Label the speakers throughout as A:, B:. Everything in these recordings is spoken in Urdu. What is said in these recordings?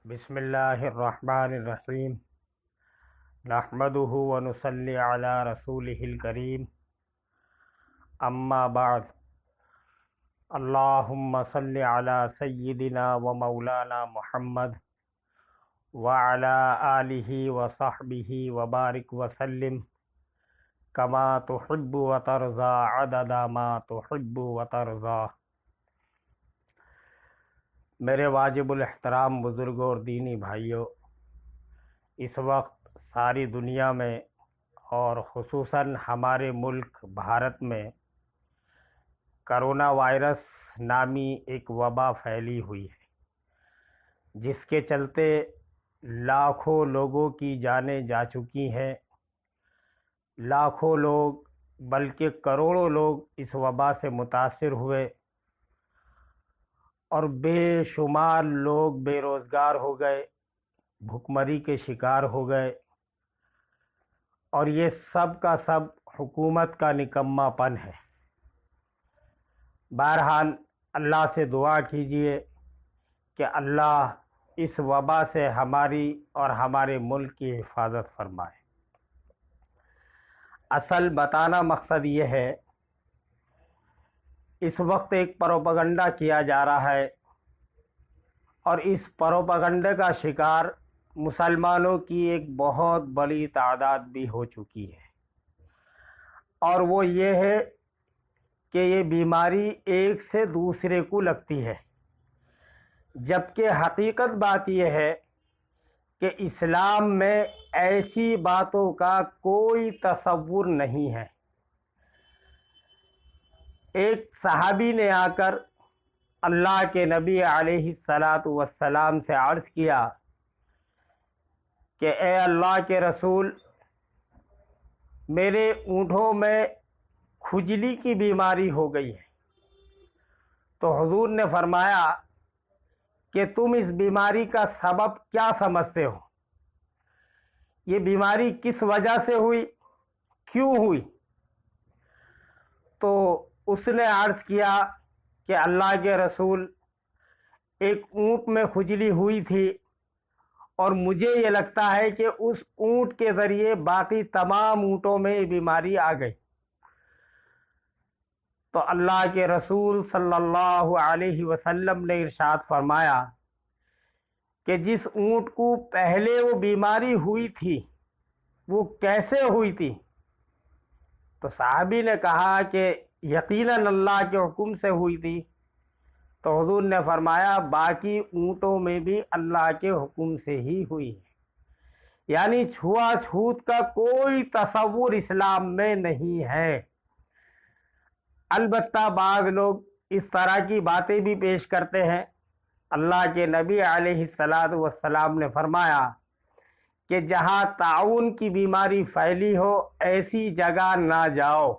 A: بسم اللہ الرحمن الرحیم نحمده ونصلی علی رسولہ الکریم اما بعد اللہم صلی علی سیدنا و مولانا محمد وعلی آلہ وصحبہ وبارک وسلم کما تحب وترضى عدد ما تحب وترضى۔ میرے واجب الاحترام بزرگوں اور دینی بھائیوں، اس وقت ساری دنیا میں اور خصوصاً ہمارے ملک بھارت میں کرونا وائرس نامی ایک وبا پھیلی ہوئی ہے، جس کے چلتے لاکھوں لوگوں کی جانیں جا چکی ہیں۔ لاکھوں لوگ بلکہ کروڑوں لوگ اس وبا سے متاثر ہوئے اور بے شمار لوگ بے روزگار ہو گئے، بھوکمری کے شکار ہو گئے، اور یہ سب کا سب حکومت کا نکما پن ہے۔ بہرحال اللہ سے دعا کیجئے کہ اللہ اس وبا سے ہماری اور ہمارے ملک کی حفاظت فرمائے۔ اصل بتانا مقصد یہ ہے، اس وقت ایک پروپیگنڈا کیا جا رہا ہے، اور اس پروپیگنڈے کا شکار مسلمانوں کی ایک بہت بڑی تعداد بھی ہو چکی ہے، اور وہ یہ ہے کہ یہ بیماری ایک سے دوسرے کو لگتی ہے، جبکہ حقیقت بات یہ ہے کہ اسلام میں ایسی باتوں کا کوئی تصور نہیں ہے۔ ایک صحابی نے آ کر اللہ کے نبی علیہ السلام سے عرض کیا کہ اے اللہ کے رسول، میرے اونٹوں میں کھجلی کی بیماری ہو گئی ہے۔ تو حضور نے فرمایا کہ تم اس بیماری کا سبب کیا سمجھتے ہو؟ یہ بیماری کس وجہ سے ہوئی، کیوں ہوئی؟ تو اس نے عرض کیا کہ اللہ کے رسول، ایک اونٹ میں کھجلی ہوئی تھی، اور مجھے یہ لگتا ہے کہ اس اونٹ کے ذریعے باقی تمام اونٹوں میں یہ بیماری آ گئی۔ تو اللہ کے رسول صلی اللہ علیہ وسلم نے ارشاد فرمایا کہ جس اونٹ کو پہلے وہ بیماری ہوئی تھی وہ کیسے ہوئی تھی؟ تو صحابی نے کہا کہ یقیناً اللہ کے حکم سے ہوئی تھی۔ تو حضور نے فرمایا باقی اونٹوں میں بھی اللہ کے حکم سے ہی ہوئی ہے، یعنی چھوا چھوت کا کوئی تصور اسلام میں نہیں ہے۔ البتہ بعض لوگ اس طرح کی باتیں بھی پیش کرتے ہیں۔ اللہ کے نبی علیہ السلام نے فرمایا کہ جہاں طاعون کی بیماری پھیلی ہو ایسی جگہ نہ جاؤ،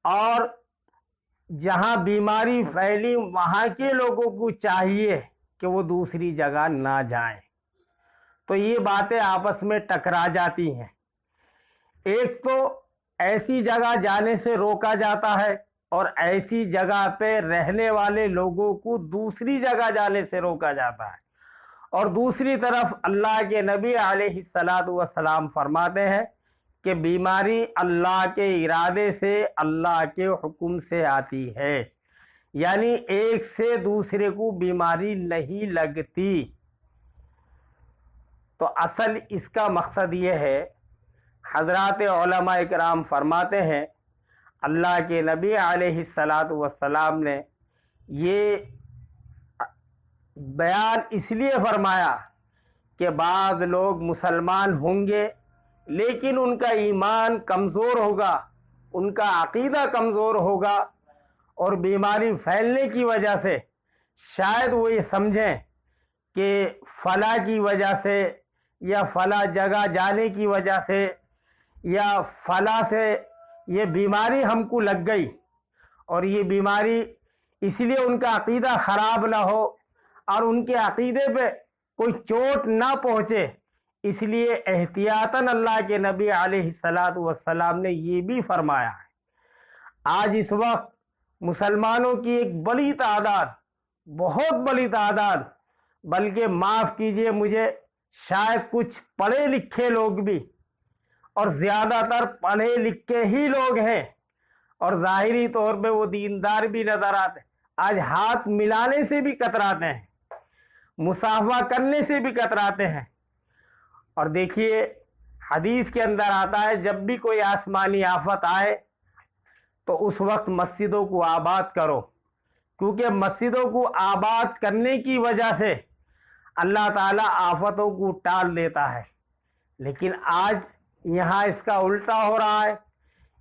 A: اور جہاں بیماری پھیلی وہاں کے لوگوں کو چاہیے کہ وہ دوسری جگہ نہ جائیں۔ تو یہ باتیں آپس میں ٹکرا جاتی ہیں۔ ایک تو ایسی جگہ جانے سے روکا جاتا ہے، اور ایسی جگہ پہ رہنے والے لوگوں کو دوسری جگہ جانے سے روکا جاتا ہے، اور دوسری طرف اللہ کے نبی علیہ السلام فرماتے ہیں کہ بیماری اللہ کے ارادے سے، اللہ کے حکم سے آتی ہے، یعنی ایک سے دوسرے کو بیماری نہیں لگتی۔ تو اصل اس کا مقصد یہ ہے، حضرات علماء کرام فرماتے ہیں اللہ کے نبی علیہ السلام نے یہ بیان اس لیے فرمایا کہ بعض لوگ مسلمان ہوں گے لیکن ان کا ایمان کمزور ہوگا، ان کا عقیدہ کمزور ہوگا، اور بیماری پھیلنے کی وجہ سے شاید وہ یہ سمجھیں کہ فلاں کی وجہ سے، یا فلاں جگہ جانے کی وجہ سے، یا فلاں سے یہ بیماری ہم کو لگ گئی، اور یہ بیماری اس لیے ان کا عقیدہ خراب نہ ہو اور ان کے عقیدے پہ کوئی چوٹ نہ پہنچے، اس لیے احتیاطاً اللہ کے نبی علیہ السلام نے یہ بھی فرمایا ہے۔ آج اس وقت مسلمانوں کی ایک بڑی تعداد، بہت بڑی تعداد بلکہ معاف کیجئے مجھے، شاید کچھ پڑھے لکھے لوگ بھی، اور زیادہ تر پڑھے لکھے ہی لوگ ہیں اور ظاہری طور پہ وہ دیندار بھی نظر آتے، آج ہاتھ ملانے سے بھی کتراتے ہیں، مصافحہ کرنے سے بھی کتراتے ہیں۔ اور دیکھیے حدیث کے اندر آتا ہے جب بھی کوئی آسمانی آفت آئے تو اس وقت مسجدوں کو آباد کرو، کیونکہ مسجدوں کو آباد کرنے کی وجہ سے اللہ تعالیٰ آفتوں کو ٹال دیتا ہے۔ لیکن آج یہاں اس کا الٹا ہو رہا ہے،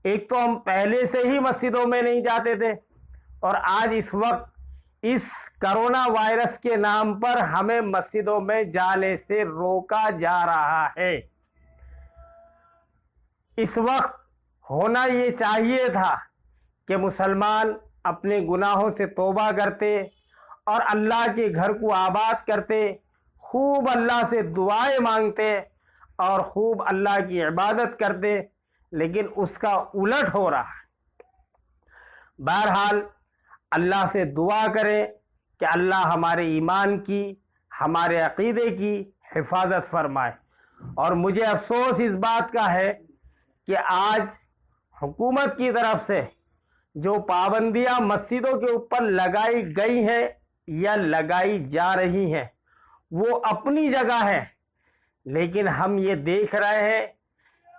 A: ایک تو ہم پہلے سے ہی مسجدوں میں نہیں جاتے تھے، اور آج اس وقت اس کرونا وائرس کے نام پر ہمیں مسجدوں میں جانے سے روکا جا رہا ہے۔ اس وقت ہونا یہ چاہیے تھا کہ مسلمان اپنے گناہوں سے توبہ کرتے اور اللہ کے گھر کو آباد کرتے، خوب اللہ سے دعائیں مانگتے اور خوب اللہ کی عبادت کرتے، لیکن اس کا الٹ ہو رہا ہے۔ بہرحال اللہ سے دعا کریں کہ اللہ ہمارے ایمان کی، ہمارے عقیدے کی حفاظت فرمائے۔ اور مجھے افسوس اس بات کا ہے کہ آج حکومت کی طرف سے جو پابندیاں مسجدوں کے اوپر لگائی گئی ہیں یا لگائی جا رہی ہیں وہ اپنی جگہ ہے، لیکن ہم یہ دیکھ رہے ہیں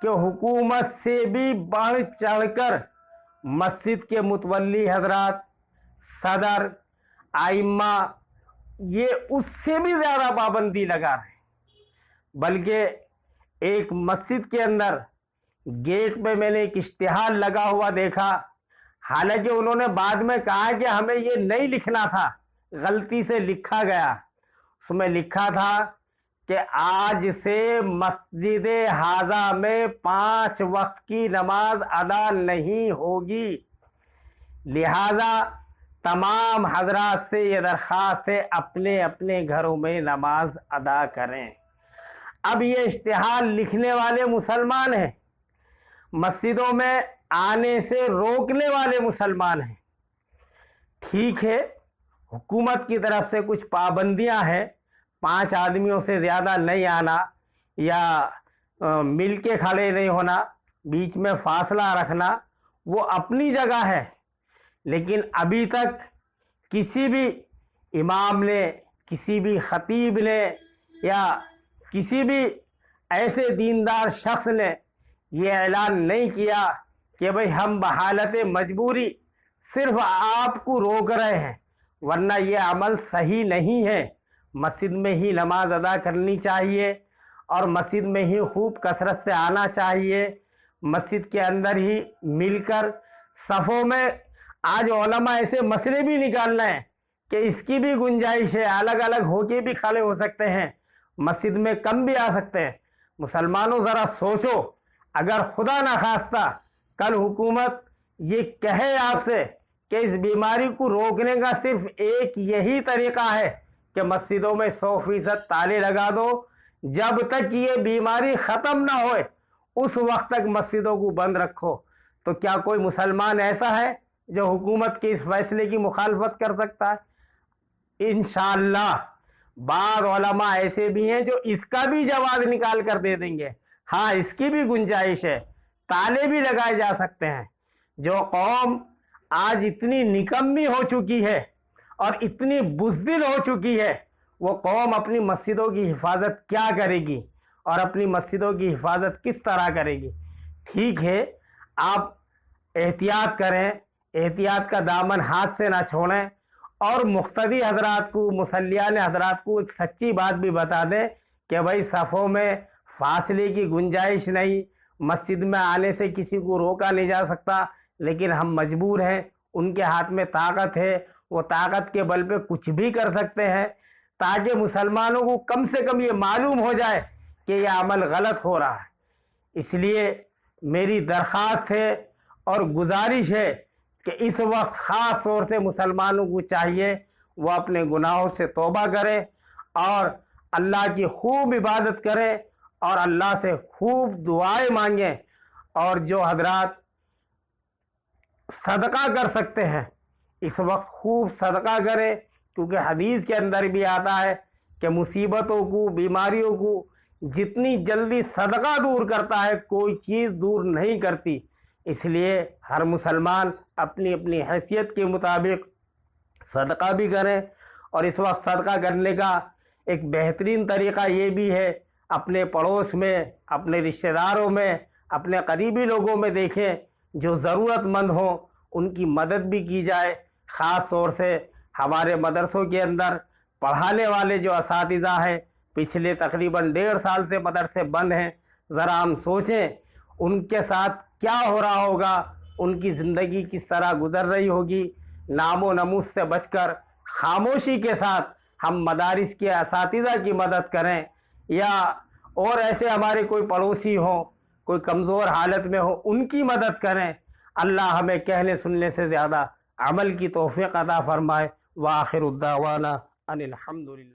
A: کہ حکومت سے بھی بڑھ چڑھ کر مسجد کے متولی حضرات، صدر، ائمہ یہ اس سے بھی زیادہ پابندی لگا رہے ہیں۔ بلکہ ایک مسجد کے اندر گیٹ پہ میں نے ایک اشتہار لگا ہوا دیکھا، حالانکہ انہوں نے بعد میں کہا کہ ہمیں یہ نہیں لکھنا تھا، غلطی سے لکھا گیا۔ اس میں لکھا تھا کہ آج سے مسجد ھذا میں 5 وقت کی نماز ادا نہیں ہوگی، لہذا تمام حضرات سے یہ درخواست ہے اپنے اپنے گھروں میں نماز ادا کریں۔ اب یہ اشتہار لکھنے والے مسلمان ہیں، مسجدوں میں آنے سے روکنے والے مسلمان ہیں۔ ٹھیک ہے، حکومت کی طرف سے کچھ پابندیاں ہیں، 5 آدمیوں سے زیادہ نہیں آنا، یا مل کے کھڑے نہیں ہونا، بیچ میں فاصلہ رکھنا، وہ اپنی جگہ ہے۔ لیکن ابھی تک کسی بھی امام نے، کسی بھی خطیب نے یا کسی بھی ایسے دیندار شخص نے یہ اعلان نہیں کیا کہ بھئی ہم بحالت مجبوری صرف آپ کو روک رہے ہیں، ورنہ یہ عمل صحیح نہیں ہے۔ مسجد میں ہی نماز ادا کرنی چاہیے اور مسجد میں ہی خوب کثرت سے آنا چاہیے، مسجد کے اندر ہی مل کر صفوں میں۔ آج علماء ایسے مسئلے بھی نکالنا ہے کہ اس کی بھی گنجائش ہے، الگ الگ ہو کے بھی کھڑے ہو سکتے ہیں، مسجد میں کم بھی آ سکتے ہیں۔ مسلمانوں ذرا سوچو، اگر خدا نخواستہ کل حکومت یہ کہے آپ سے کہ اس بیماری کو روکنے کا صرف ایک یہی طریقہ ہے کہ مسجدوں میں 100% تالے لگا دو، جب تک یہ بیماری ختم نہ ہوئے اس وقت تک مسجدوں کو بند رکھو، تو کیا کوئی مسلمان ایسا ہے جو حکومت کے اس فیصلے کی مخالفت کر سکتا ہے؟ انشاءاللہ بعض علماء ایسے بھی ہیں جو اس کا بھی جواز نکال کر دے دیں گے، ہاں اس کی بھی گنجائش ہے، تالے بھی لگائے جا سکتے ہیں۔ جو قوم آج اتنی نکمی ہو چکی ہے اور اتنی بزدل ہو چکی ہے، وہ قوم اپنی مسجدوں کی حفاظت کیا کرے گی اور اپنی مسجدوں کی حفاظت کس طرح کرے گی؟ ٹھیک ہے، آپ احتیاط کریں، احتیاط کا دامن ہاتھ سے نہ چھوڑیں، اور مقتدی حضرات کو، مصلیان حضرات کو ایک سچی بات بھی بتا دیں کہ بھائی صفوں میں فاصلے کی گنجائش نہیں، مسجد میں آنے سے کسی کو روکا نہیں جا سکتا، لیکن ہم مجبور ہیں، ان کے ہاتھ میں طاقت ہے، وہ طاقت کے بل پہ کچھ بھی کر سکتے ہیں، تاکہ مسلمانوں کو کم سے کم یہ معلوم ہو جائے کہ یہ عمل غلط ہو رہا ہے۔ اس لیے میری درخواست ہے اور گزارش ہے کہ اس وقت خاص طور سے مسلمانوں کو چاہیے وہ اپنے گناہوں سے توبہ کریں اور اللہ کی خوب عبادت کریں اور اللہ سے خوب دعائیں مانگیں، اور جو حضرات صدقہ کر سکتے ہیں اس وقت خوب صدقہ کریں، کیونکہ حدیث کے اندر بھی آتا ہے کہ مصیبتوں کو، بیماریوں کو جتنی جلدی صدقہ دور کرتا ہے کوئی چیز دور نہیں کرتی۔ اس لیے ہر مسلمان اپنی اپنی حیثیت کے مطابق صدقہ بھی کریں، اور اس وقت صدقہ کرنے کا ایک بہترین طریقہ یہ بھی ہے، اپنے پڑوس میں، اپنے رشتہ داروں میں، اپنے قریبی لوگوں میں دیکھیں جو ضرورت مند ہوں ان کی مدد بھی کی جائے۔ خاص طور سے ہمارے مدرسوں کے اندر پڑھانے والے جو اساتذہ ہیں، پچھلے تقریباً 1.5 سال سے مدرسے بند ہیں، ذرا ہم سوچیں ان کے ساتھ کیا ہو رہا ہوگا، ان کی زندگی کس طرح گزر رہی ہوگی۔ نام و نموز سے بچ کر خاموشی کے ساتھ ہم مدارس کے اساتذہ کی مدد کریں، یا اور ایسے ہمارے کوئی پڑوسی ہوں، کوئی کمزور حالت میں ہو، ان کی مدد کریں۔ اللہ ہمیں کہنے سننے سے زیادہ عمل کی توفیق عطا فرمائے۔ وآخر الدعوانا ان الحمدللہ۔